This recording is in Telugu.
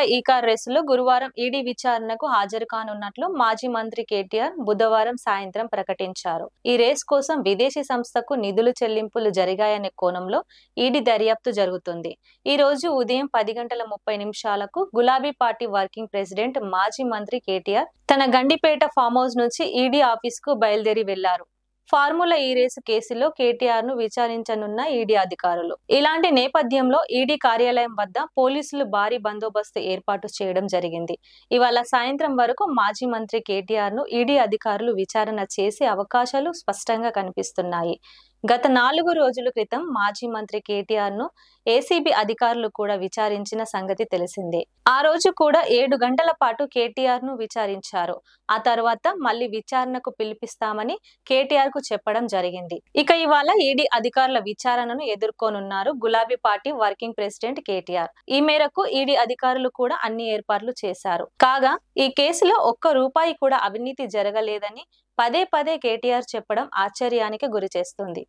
ఫార్ములా ఈ కార్ రేసులో గురువారం ఈడీ విచారణకు హాజరు కానున్నట్లు మాజీ మంత్రి కేటీఆర్ బుధవారం సాయంత్రం ప్రకటించారు. ఈ రేస్ కోసం విదేశీ సంస్థకు నిధులు చెల్లింపులు జరిగాయనే కోణంలో ఈడీ దర్యాప్తు జరుగుతుంది. ఈ రోజు ఉదయం 10:30 గులాబీ పార్టీ వర్కింగ్ ప్రెసిడెంట్ మాజీ మంత్రి కేటీఆర్ తన గండిపేట ఫామ్ హౌస్ నుంచి ఈడీ ఆఫీసుకు బయలుదేరి వెళ్లారు. ఫార్ములా ఈ రేసు కేసులో కేటీఆర్ ను విచారించనున్న ఈడీ అధికారులు. ఇలాంటి నేపథ్యంలో ఈడీ కార్యాలయం వద్ద పోలీసులు భారీ బందోబస్తు ఏర్పాటు చేయడం జరిగింది. ఇవాళ సాయంత్రం వరకు మాజీ మంత్రి కేటీఆర్ ను ఈడీ అధికారులు విచారణ చేసే అవకాశాలు స్పష్టంగా కనిపిస్తున్నాయి. గత 4 రోజుల క్రితం మాజీ మంత్రి కేటీఆర్ ను ఏసీబీ అధికారులు కూడా విచారించిన సంగతి తెలిసిందే. ఆ రోజు కూడా 7 గంటల పాటు కేటీఆర్ ను విచారించారు. ఆ తర్వాత మళ్లీ విచారణకు పిలిపిస్తామని కేటీఆర్ కు చెప్పడం జరిగింది. ఇక ఇవాళ ఈడీ అధికారుల విచారణను ఎదుర్కొనున్నారు గులాబీ పార్టీ వర్కింగ్ ప్రెసిడెంట్ కేటీఆర్. ఈ మేరకు ఈడీ అధికారులు కూడా అన్ని ఏర్పాట్లు చేశారు. కాగా ఈ కేసులో ఒక్క రూపాయి కూడా అవినీతి జరగలేదని పదే పదే కేటీఆర్ చెప్పడం ఆశ్చర్యానికి గురిచేస్తుంది.